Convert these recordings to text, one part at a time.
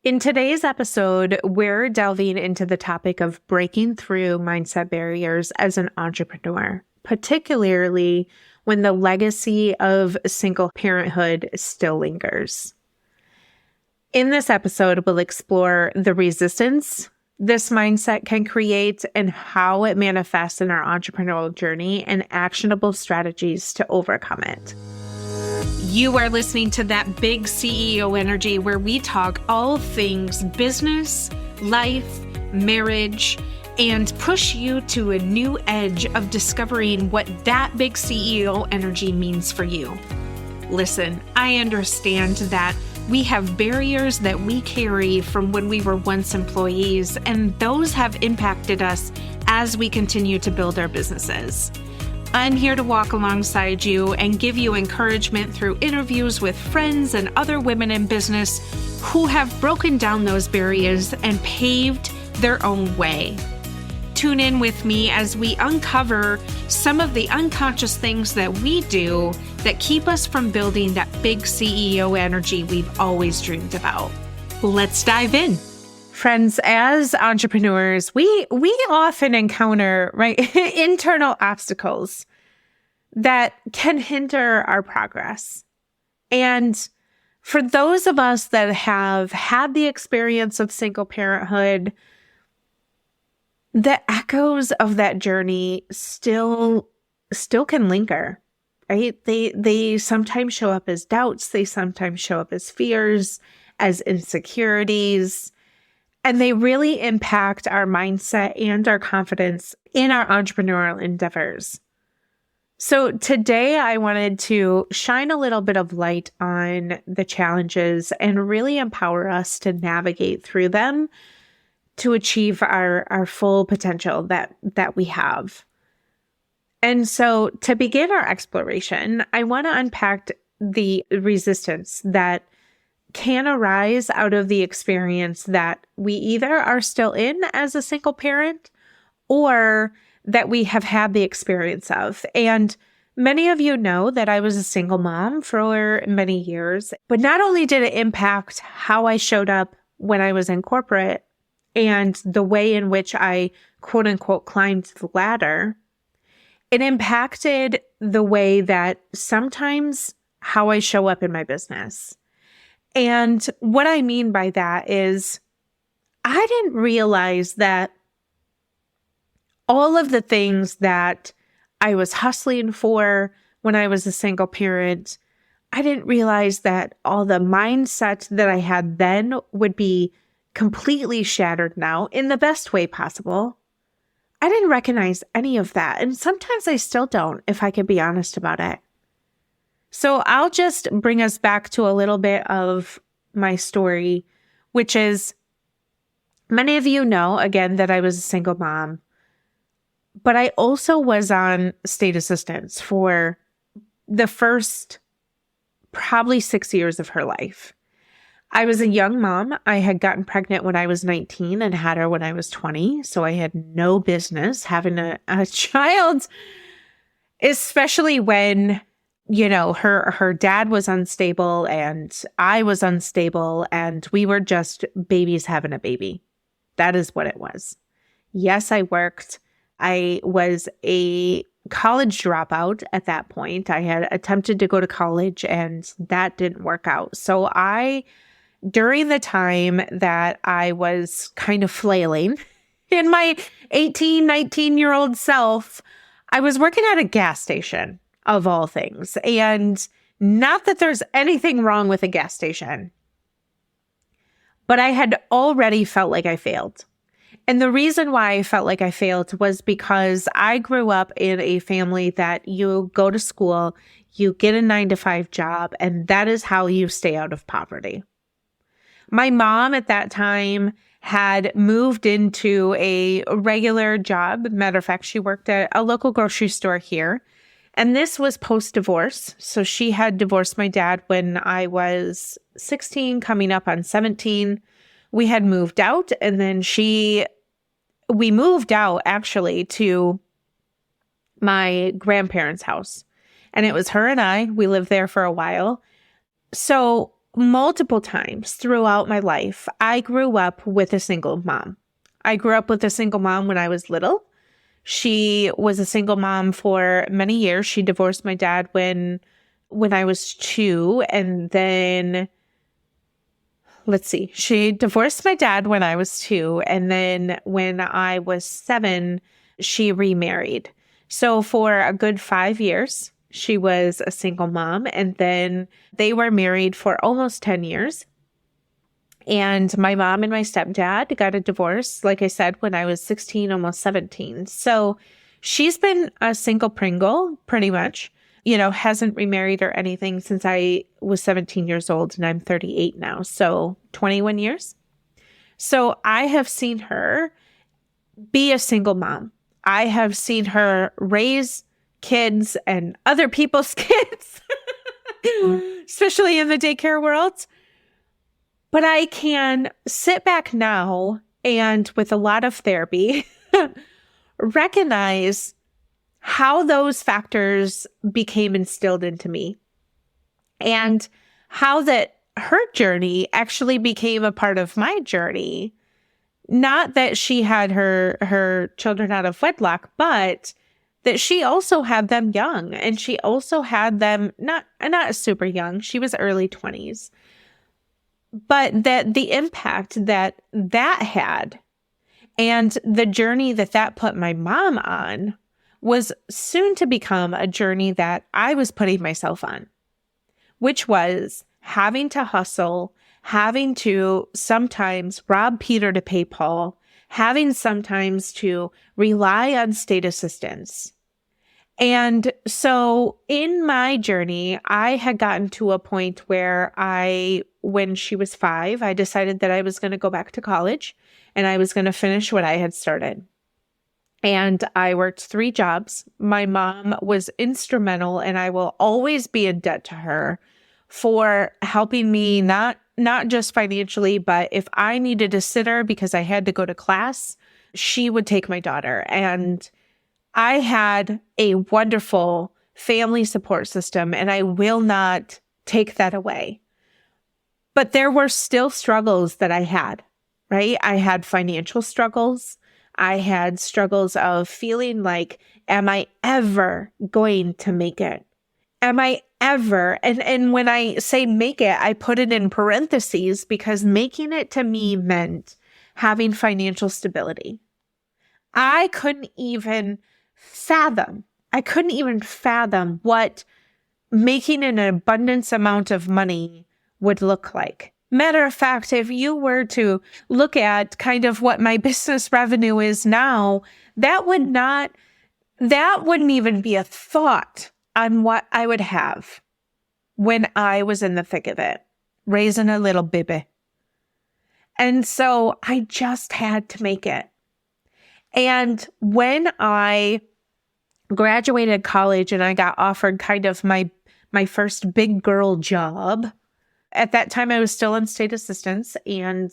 In today's episode, we're delving into the topic of breaking through mindset barriers as an entrepreneur, particularly when the legacy of single parenthood still lingers. In this episode, we'll explore the resistance this mindset can create and how it manifests in our entrepreneurial journey and actionable strategies to overcome it. You are listening to That Big CEO Energy, where we talk all things business, life, marriage, and push you to a new edge of discovering what that big CEO energy means for you. Listen, I understand that we have barriers that we carry from when we were once employees, and those have impacted us as we continue to build our businesses. I'm here to walk alongside you and give you encouragement through interviews with friends and other women in business who have broken down those barriers and paved their own way. Tune in with me as we uncover some of the unconscious things that we do that keep us from building that big CEO energy we've always dreamed about. Let's dive in. Friends, as entrepreneurs, we often encounter, internal obstacles that can hinder our progress. And for those of us that have had the experience of single parenthood, the echoes of that journey still can linger, right? They sometimes show up as doubts. They sometimes show up as fears, as insecurities, and they really impact our mindset and our confidence in our entrepreneurial endeavors. So today I wanted to shine a little bit of light on the challenges and really empower us to navigate through them to achieve our full potential that we have. And so to begin our exploration, I want to unpack the resistance that can arise out of the experience that we either are still in as a single parent or that we have had the experience of. And many of you know that I was a single mom for many years, but not only did it impact how I showed up when I was in corporate and the way in which I, quote unquote, climbed the ladder, it impacted the way that sometimes how I show up in my business. And what I mean by that is I didn't realize that all of the things that I was hustling for when I was a single parent, I didn't realize that all the mindset that I had then would be completely shattered now in the best way possible. I didn't recognize any of that. And sometimes I still don't, if I can be honest about it. So I'll just bring us back to a little bit of my story, which is many of you know, again, that I was a single mom, but I also was on state assistance for the first probably 6 years of her life. I was a young mom. I had gotten pregnant when I was 19 and had her when I was 20. So I had no business having a child, especially when, her dad was unstable and I was unstable and we were just babies having a baby. That is what it was. Yes, I worked. I was a college dropout at that point. I had attempted to go to college and that didn't work out. So during the time that I was kind of flailing in my 18, 19-year-old self, I was working at a gas station, of all things. And not that there's anything wrong with a gas station, but I had already felt like I failed. And the reason why I felt like I failed was because I grew up in a family that you go to school, you get a 9-to-5 job, and that is how you stay out of poverty. My mom at that time had moved into a regular job. Matter of fact, she worked at a local grocery store here. And this was post-divorce. So she had divorced my dad when I was 16, coming up on 17. We had moved out, and then we moved out actually to my grandparents' house. And it was her and I. We lived there for a while. So multiple times throughout my life, I grew up with a single mom. I grew up with a single mom when I was little. She was a single mom for many years. She divorced my dad when I was 2, and then she divorced my dad when I was 2, and then when I was 7, she remarried. So for a good 5 years, she was a single mom, and then they were married for almost 10 years. And my mom and my stepdad got a divorce, like I said, when I was 16, almost 17. So she's been a single Pringle, pretty much. Hasn't remarried or anything since I was 17 years old, and I'm 38 now. So 21 years. So I have seen her be a single mom. I have seen her raise kids and other people's kids, especially in the daycare world. But I can sit back now and, with a lot of therapy, recognize how those factors became instilled into me, and how that her journey actually became a part of my journey. Not that she had her children out of wedlock, but that she also had them young, and she also had them not super young. She was early 20s. But that the impact that had, and the journey that put my mom on, was soon to become a journey that I was putting myself on, which was having to hustle, having to sometimes rob Peter to pay Paul, having sometimes to rely on state assistance. And so in my journey, I had gotten to a point where when she was 5, I decided that I was going to go back to college and I was going to finish what I had started. And I worked 3 jobs. My mom was instrumental, and I will always be in debt to her for helping me, not just financially, but if I needed a sitter because I had to go to class, she would take my daughter. And I had a wonderful family support system, and I will not take that away. But there were still struggles that I had, right? I had financial struggles. I had struggles of feeling like, am I ever going to make it? Am I ever? And when I say make it, I put it in parentheses, because making it to me meant having financial stability. I couldn't even fathom what making an abundance amount of money would look like. Matter of fact, if you were to look at kind of what my business revenue is now, that wouldn't even be a thought on what I would have when I was in the thick of it, raising a little baby. And so I just had to make it. And when I graduated college and I got offered kind of my first big girl job, at that time I was still in state assistance. And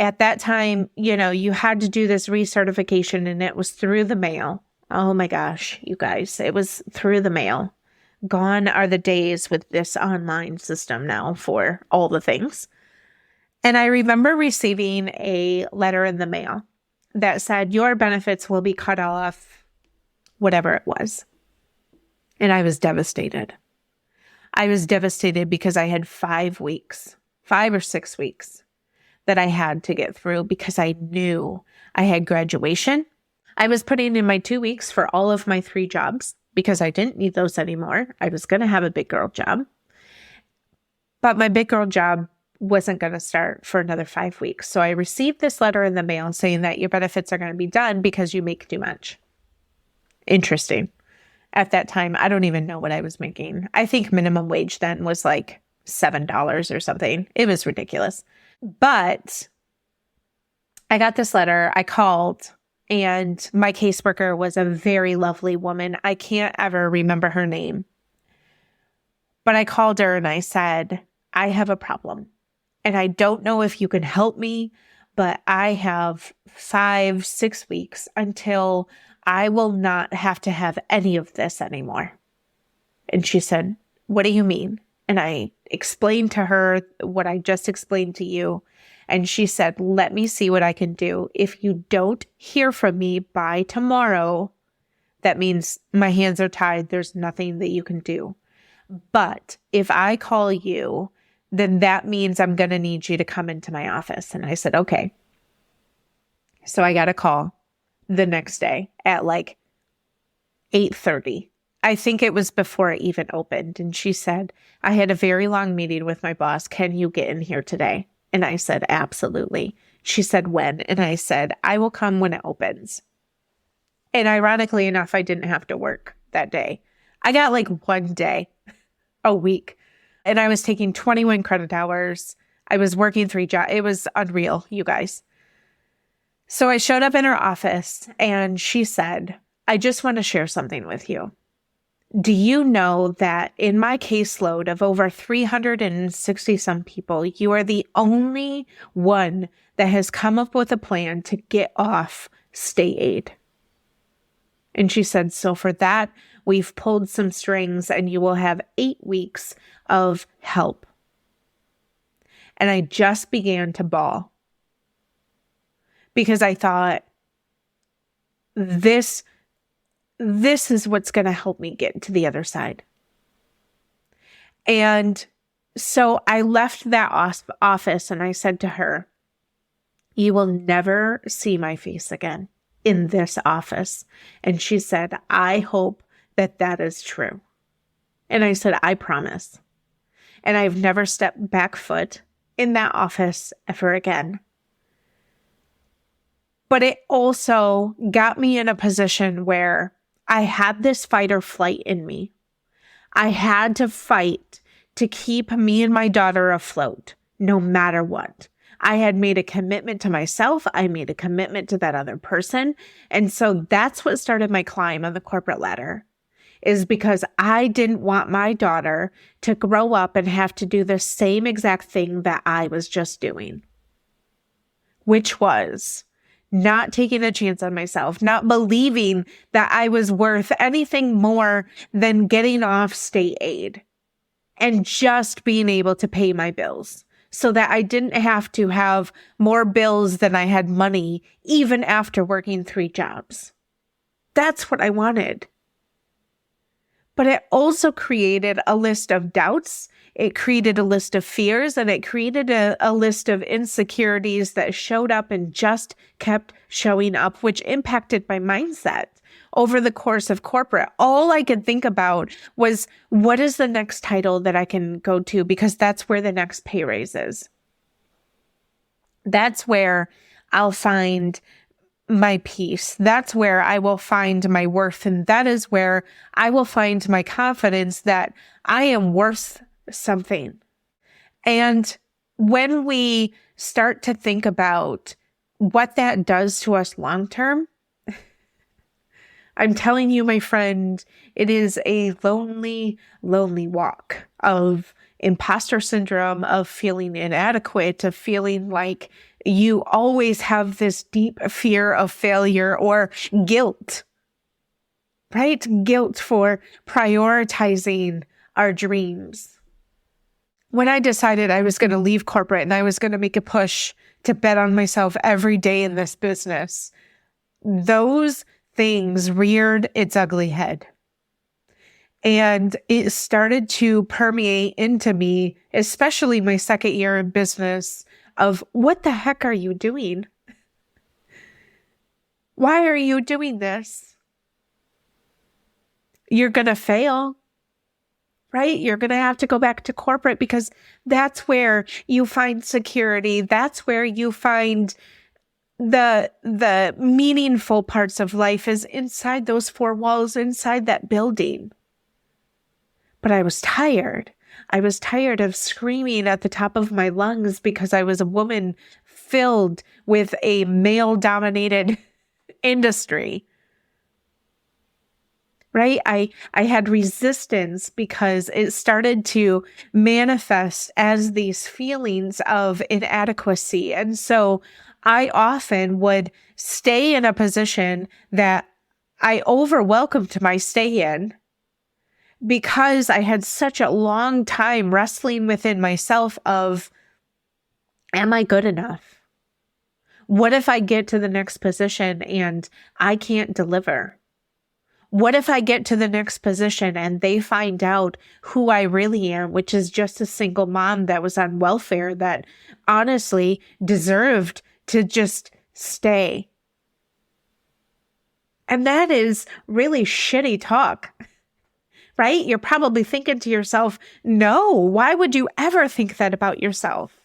at that time, you had to do this recertification, and it was through the mail. Oh my gosh, you guys, it was through the mail. Gone are the days with this online system now for all the things. And I remember receiving a letter in the mail that said, your benefits will be cut off, whatever it was. And I was devastated. I was devastated because I had 5 or 6 weeks that I had to get through, because I knew I had graduation. I was putting in my 2 weeks for all of my 3 jobs because I didn't need those anymore. I was going to have a big girl job. But my big girl job wasn't going to start for another 5 weeks. So I received this letter in the mail saying that your benefits are going to be done because you make too much. Interesting. At that time, I don't even know what I was making. I think minimum wage then was like $7 or something. It was ridiculous. But I got this letter. I called, and my caseworker was a very lovely woman. I can't ever remember her name. But I called her and I said, I have a problem. And I don't know if you can help me, but I have 5-6 weeks until I will not have to have any of this anymore. And she said, what do you mean? And I explained to her what I just explained to you. And she said, let me see what I can do. If you don't hear from me by tomorrow, that means my hands are tied. There's nothing that you can do. But if I call you, then that means I'm going to need you to come into my office. And I said, okay. So I got a call the next day at like 8:30. I think it was before it even opened. And she said, I had a very long meeting with my boss. Can you get in here today? And I said, absolutely. She said, when? And I said, I will come when it opens. And ironically enough, I didn't have to work that day. I got like one day a week. And I was taking 21 credit hours. I was working 3 jobs. It was unreal, you guys. So I showed up in her office and she said, I just want to share something with you. Do you know that in my caseload of over 360 some people, you are the only one that has come up with a plan to get off state aid? And she said, so for that, we've pulled some strings and you will have 8 weeks of help. And I just began to bawl because I thought, this is what's going to help me get to the other side. And so I left that office and I said to her, you will never see my face again in this office. And she said, I hope that that is true. And I said, I promise. And I've never stepped back foot in that office ever again. But it also got me in a position where I had this fight or flight in me. I had to fight to keep me and my daughter afloat, no matter what. I had made a commitment to myself. I made a commitment to that other person. And so that's what started my climb on the corporate ladder, is because I didn't want my daughter to grow up and have to do the same exact thing that I was just doing, which was not taking a chance on myself, not believing that I was worth anything more than getting off state aid and just being able to pay my bills so that I didn't have to have more bills than I had money, even after working 3 jobs. That's what I wanted. But it also created a list of doubts. It created a list of fears, and it created a list of insecurities that showed up and just kept showing up, which impacted my mindset over the course of corporate. All I could think about was, what is the next title that I can go to? Because that's where the next pay raise is. That's where I'll find my peace. That's where I will find my worth. And that is where I will find my confidence that I am worth something. And when we start to think about what that does to us long term, I'm telling you, my friend, it is a lonely, lonely walk of imposter syndrome, of feeling inadequate, of feeling like you always have this deep fear of failure or guilt, right? Guilt for prioritizing our dreams. When I decided I was going to leave corporate and I was going to make a push to bet on myself every day in this business, those things reared its ugly head. And it started to permeate into me, especially my second year in business, of what the heck are you doing? Why are you doing this? You're going to fail, right? You're going to have to go back to corporate because that's where you find security. That's where you find the meaningful parts of life, is inside those 4 walls, inside that building. But I was tired. I was tired of screaming at the top of my lungs because I was a woman filled with a male-dominated industry. Right? I had resistance because it started to manifest as these feelings of inadequacy. And so I often would stay in a position that I overwhelmed my stay in because I had such a long time wrestling within myself of, am I good enough? What if I get to the next position and I can't deliver? What if I get to the next position and they find out who I really am, which is just a single mom that was on welfare that honestly deserved to just stay? And that is really shitty talk, right? You're probably thinking to yourself, no, why would you ever think that about yourself?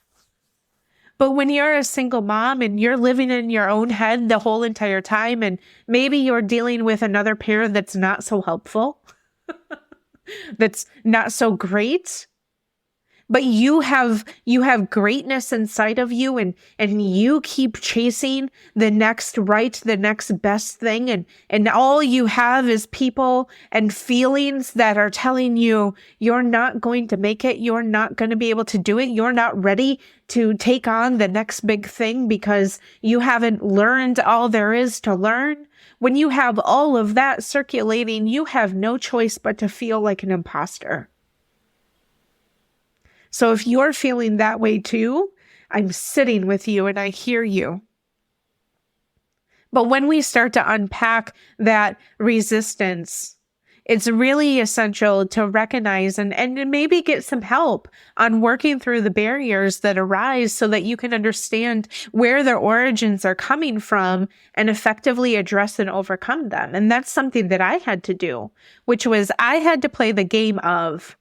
But when you're a single mom and you're living in your own head the whole entire time, and maybe you're dealing with another parent that's not so helpful, that's not so great, but you have greatness inside of you, and you keep chasing the next the next best thing, and all you have is people and feelings that are telling you you're not going to make it, you're not going to be able to do it, you're not ready to take on the next big thing because you haven't learned all there is to learn. When you have all of that circulating, you have no choice but to feel like an imposter. So if you're feeling that way too, I'm sitting with you and I hear you. But when we start to unpack that resistance, it's really essential to recognize and maybe get some help on working through the barriers that arise so that you can understand where their origins are coming from and effectively address and overcome them. And that's something that I had to do, which was I had to play the game of,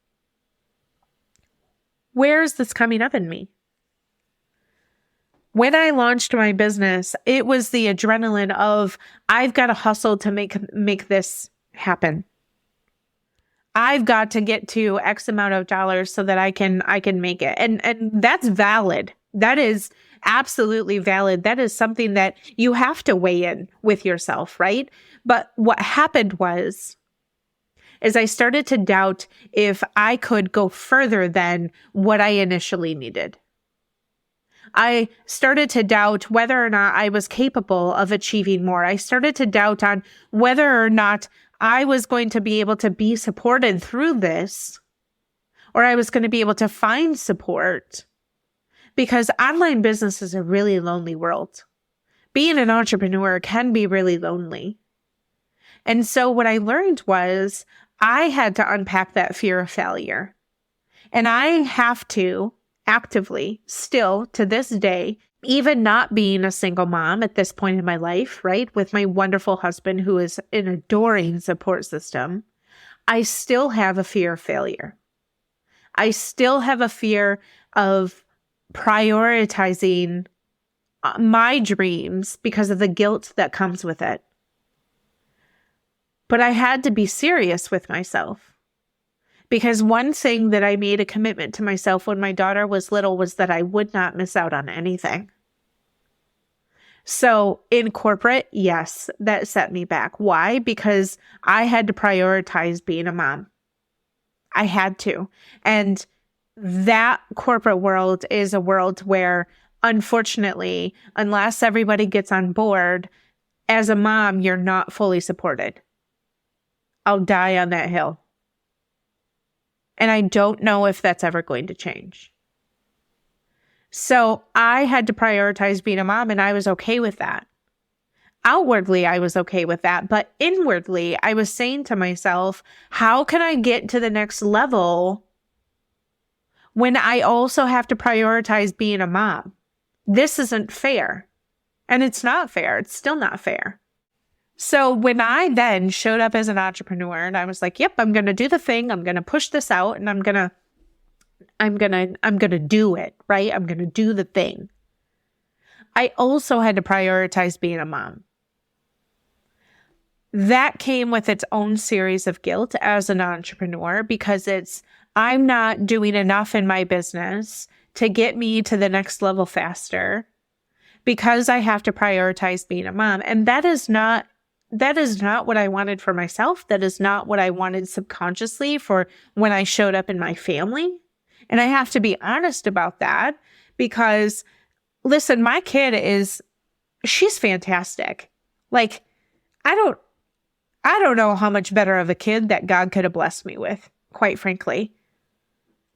where is this coming up in me? When I launched my business, it was the adrenaline of, I've got to hustle to make this happen. I've got to get to X amount of dollars so that I can make it. And that's valid. That is absolutely valid. That is something that you have to weigh in with yourself, right? But what happened was, is I started to doubt if I could go further than what I initially needed. I started to doubt whether or not I was capable of achieving more. I started to doubt on whether or not I was going to be able to be supported through this, or I was going to be able to find support, because online business is a really lonely world. Being an entrepreneur can be really lonely. And so what I learned was I had to unpack that fear of failure. And I have to actively, still to this day, even not being a single mom at this point in my life, right, with my wonderful husband who is an adoring support system, I still have a fear of failure. I still have a fear of prioritizing my dreams because of the guilt that comes with it. But I had to be serious with myself, because one thing that I made a commitment to myself when my daughter was little was that I would not miss out on anything. So in corporate, yes, that set me back. Why? Because I had to prioritize being a mom. I had to. And that corporate world is a world where, unfortunately, unless everybody gets on board, as a mom, you're not fully supported. I'll die on that hill. And I don't know if that's ever going to change. So I had to prioritize being a mom, and I was okay with that. Outwardly, I was okay with that. But inwardly, I was saying to myself, how can I get to the next level when I also have to prioritize being a mom? This isn't fair. And it's not fair. It's still not fair. So when I then showed up as an entrepreneur and I was like, yep, I'm going to do the thing. I'm going to push this out and I'm going to do it, right? I'm going to do the thing. I also had to prioritize being a mom. That came with its own series of guilt as an entrepreneur, because I'm not doing enough in my business to get me to the next level faster, because I have to prioritize being a mom. And that is not what I wanted for myself. That is not what I wanted subconsciously for when I showed up in my family. And I have to be honest about that, because listen, my kid she's fantastic. Like, I don't know how much better of a kid that God could have blessed me with, quite frankly.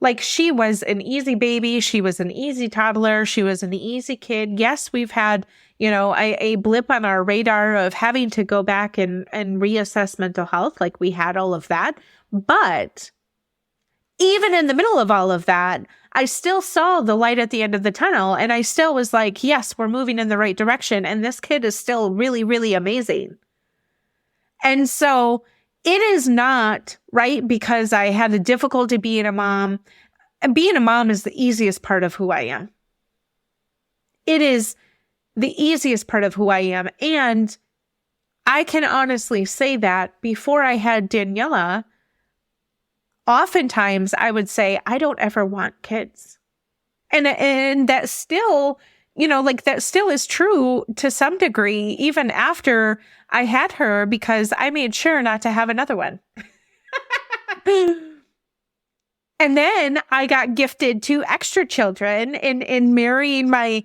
Like, she was an easy baby. She was an easy toddler. She was an easy kid. Yes, we've had, a blip on our radar of having to go back and reassess mental health. Like, we had all of that. But even in the middle of all of that, I still saw the light at the end of the tunnel. And I still was like, yes, we're moving in the right direction. And this kid is still really, really amazing. And so it is not, right, because I had a difficulty being a mom. And being a mom is the easiest part of who I am. It is the easiest part of who I am. And I can honestly say that before I had Daniela, oftentimes I would say, I don't ever want kids. And that still, that still is true to some degree, even after I had her, because I made sure not to have another one. And then I got gifted 2 extra children in marrying my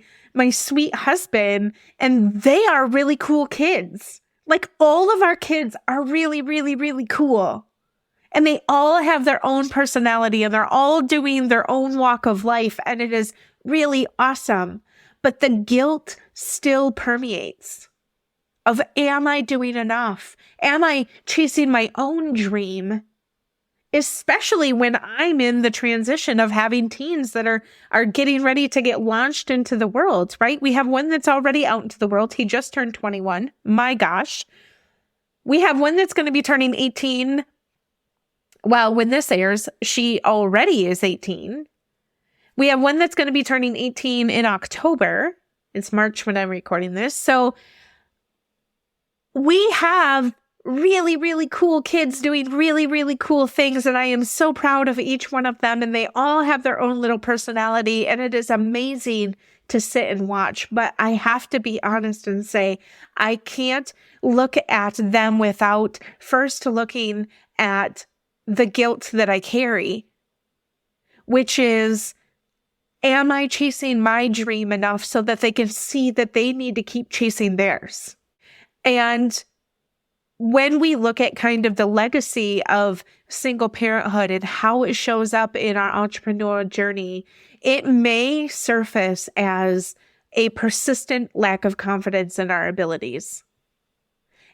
sweet husband, and they are really cool kids. Like, all of our kids are really, really, really cool. And they all have their own personality, and they're all doing their own walk of life, and it is really awesome. But the guilt still permeates of, am I doing enough? Am I chasing my own dream? Especially when I'm in the transition of having teens that are getting ready to get launched into the world, right? We have one that's already out into the world. He just turned 21. My gosh. We have one that's going to be turning 18. Well, when this airs, she already is 18. We have one that's going to be turning 18 in October. It's March when I'm recording this. So we have really, really cool kids doing really, really cool things. And I am so proud of each one of them. And they all have their own little personality. And it is amazing to sit and watch. But I have to be honest and say, I can't look at them without first looking at the guilt that I carry, which is, am I chasing my dream enough so that they can see that they need to keep chasing theirs? And when we look at kind of the legacy of single parenthood and how it shows up in our entrepreneurial journey, it may surface as a persistent lack of confidence in our abilities.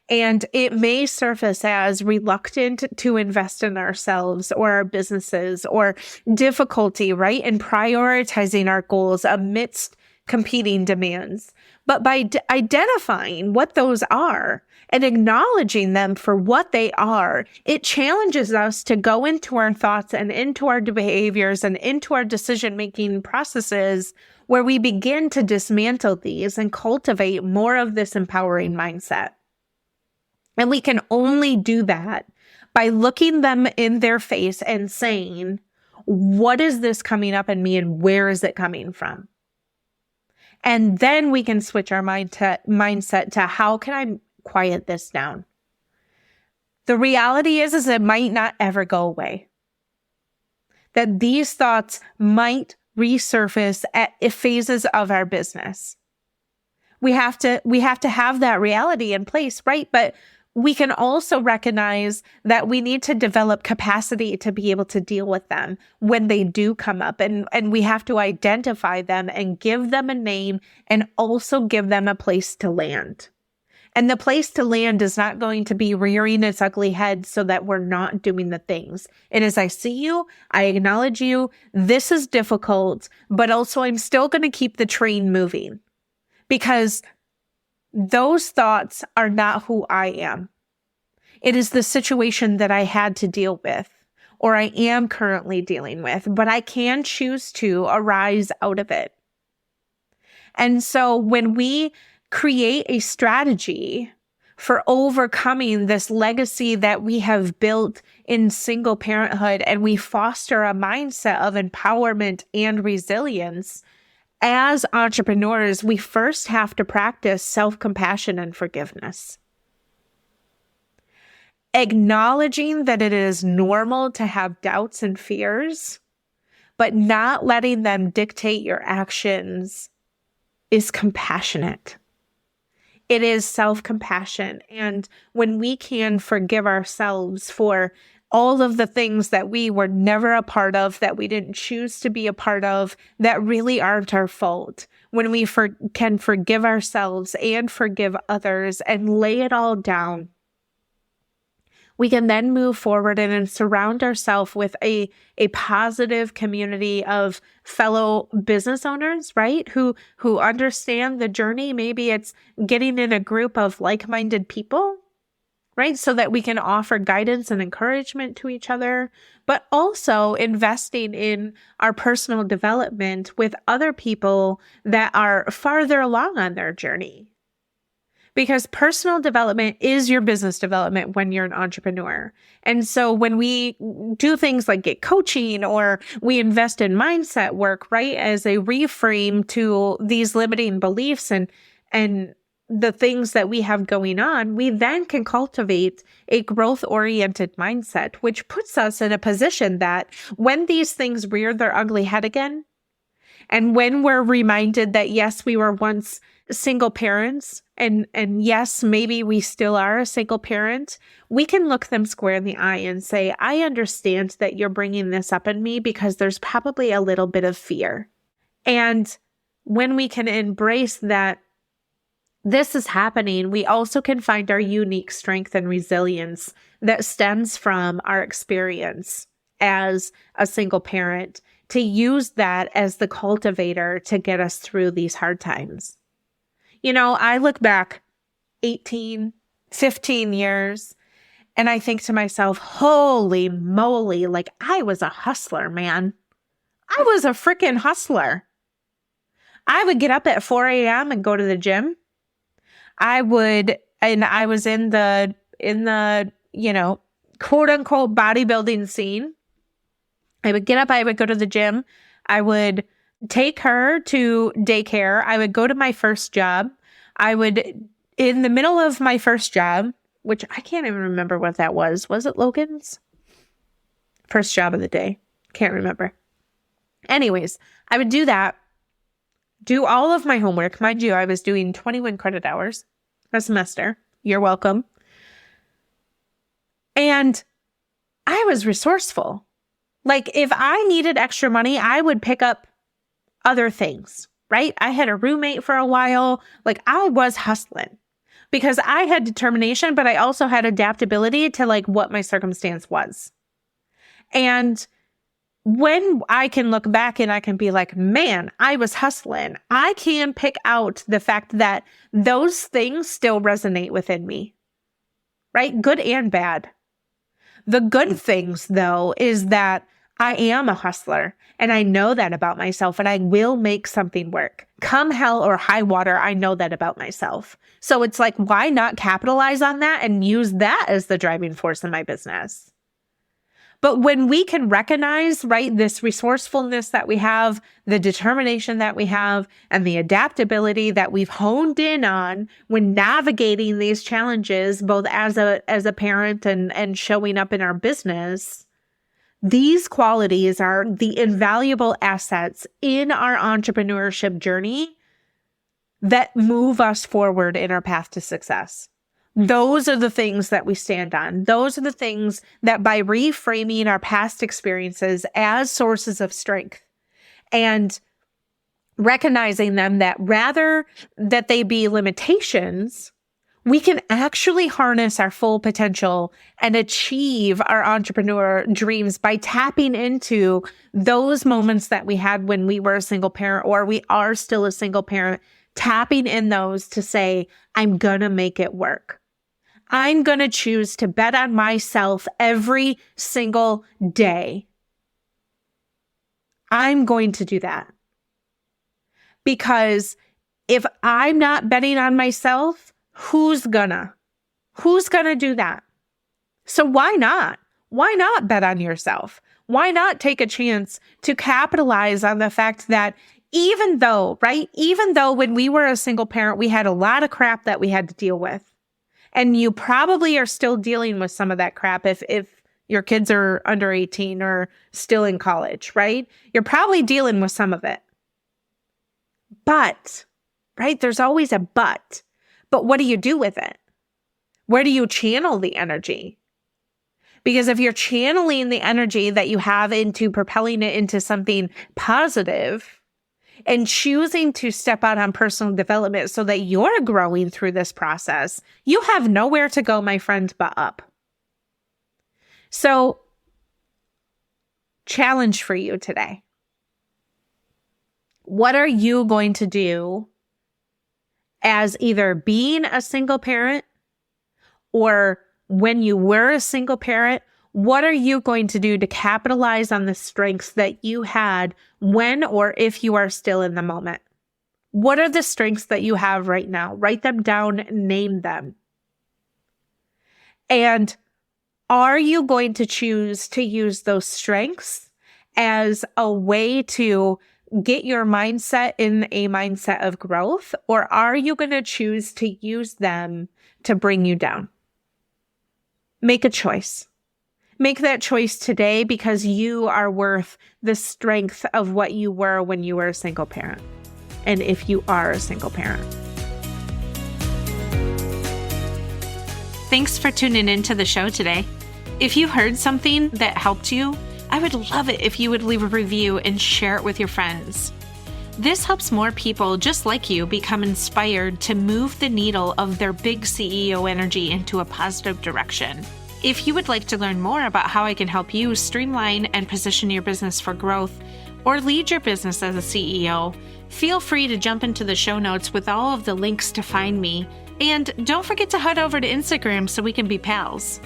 And it may surface as reluctant to invest in ourselves or our businesses, or difficulty, right, in prioritizing our goals amidst competing demands. But by identifying what those are and acknowledging them for what they are, it challenges us to go into our thoughts and into our behaviors and into our decision-making processes, where we begin to dismantle these and cultivate more of this empowering mindset. And we can only do that by looking them in their face and saying, what is this coming up in me and where is it coming from? And then we can switch our mindset to, how can I quiet this down? The reality is it might not ever go away. That these thoughts might resurface at phases of our business. We have to have that reality in place, right? But we can also recognize that we need to develop capacity to be able to deal with them when they do come up. And we have to identify them and give them a name, and also give them a place to land. And the place to land is not going to be rearing its ugly head so that we're not doing the things. It is, I see you, I acknowledge you, this is difficult, but also I'm still going to keep the train moving. Because those thoughts are not who I am. It is the situation that I had to deal with, or I am currently dealing with, but I can choose to arise out of it. And so when we create a strategy for overcoming this legacy that we have built in single parenthood, and we foster a mindset of empowerment and resilience, as entrepreneurs, we first have to practice self-compassion and forgiveness. Acknowledging that it is normal to have doubts and fears, but not letting them dictate your actions is compassionate. it is self-compassion. And when we can forgive ourselves for all of the things that we were never a part of, that we didn't choose to be a part of, that really aren't our fault, when we can forgive ourselves and forgive others and lay it all down, we can then move forward and surround ourselves with a positive community of fellow business owners, right? Who understand the journey. Maybe it's getting in a group of like-minded people, right? So that we can offer guidance and encouragement to each other, but also investing in our personal development with other people that are farther along on their journey. Because personal development is your business development when you're an entrepreneur. And so when we do things like get coaching or we invest in mindset work, right, as a reframe to these limiting beliefs and the things that we have going on, we then can cultivate a growth-oriented mindset, which puts us in a position that when these things rear their ugly head again, and when we're reminded that, yes, we were once single parents, and yes, maybe we still are a single parent, we can look them square in the eye and say, I understand that you're bringing this up in me because there's probably a little bit of fear. And when we can embrace that this is happening, we also can find our unique strength and resilience that stems from our experience as a single parent, to use that as the cultivator to get us through these hard times. You know, I look back 18, 15 years, and I think to myself, holy moly, like I was a hustler, man. I was a freaking hustler. I would get up at 4 a.m. and go to the gym. I was in the, quote unquote bodybuilding scene. I would get up, I would go to the gym. I would take her to daycare. I would go to my first job. In the middle of my first job, which I can't even remember what that was. Was it Logan's? First job of the day. Can't remember. Anyways, I would do that. Do all of my homework. Mind you, I was doing 21 credit hours a semester. You're welcome. And I was resourceful. Like if I needed extra money, I would pick up other things, right? I had a roommate for a while. Like I was hustling because I had determination, but I also had adaptability to like what my circumstance was. And when I can look back and I can be like, man, I was hustling, I can pick out the fact that those things still resonate within me, right? Good and bad. The good things, though, is that I am a hustler and I know that about myself and I will make something work. Come hell or high water, I know that about myself. So it's like, why not capitalize on that and use that as the driving force in my business? But when we can recognize, right, this resourcefulness that we have, the determination that we have, and the adaptability that we've honed in on when navigating these challenges, both as a parent and showing up in our business, these qualities are the invaluable assets in our entrepreneurship journey that move us forward in our path to success. Those are the things that we stand on. Those are the things that by reframing our past experiences as sources of strength and recognizing them, that rather that they be limitations, we can actually harness our full potential and achieve our entrepreneur dreams by tapping into those moments that we had when we were a single parent or we are still a single parent, tapping in those to say, I'm gonna make it work. I'm going to choose to bet on myself every single day. I'm going to do that. Because if I'm not betting on myself, who's gonna do that? So why not? Why not bet on yourself? Why not take a chance to capitalize on the fact that even though when we were a single parent, we had a lot of crap that we had to deal with. And you probably are still dealing with some of that crap if your kids are under 18 or still in college, right? You're probably dealing with some of it. But, right, there's always a but. But what do you do with it? Where do you channel the energy? Because if you're channeling the energy that you have into propelling it into something positive and choosing to step out on personal development so that you're growing through this process, you have nowhere to go, my friend, but up. So, challenge for you today. What are you going to do as either being a single parent or when you were a single parent? What are you going to do to capitalize on the strengths that you had when or if you are still in the moment? What are the strengths that you have right now? Write them down, name them. And are you going to choose to use those strengths as a way to get your mindset in a mindset of growth? Or are you going to choose to use them to bring you down? Make a choice. Make that choice today because you are worth the strength of what you were when you were a single parent. And if you are a single parent. Thanks for tuning into the show today. If you heard something that helped you, I would love it if you would leave a review and share it with your friends. This helps more people just like you become inspired to move the needle of their big CEO energy into a positive direction. If you would like to learn more about how I can help you streamline and position your business for growth or lead your business as a CEO, feel free to jump into the show notes with all of the links to find me. And don't forget to head over to Instagram so we can be pals.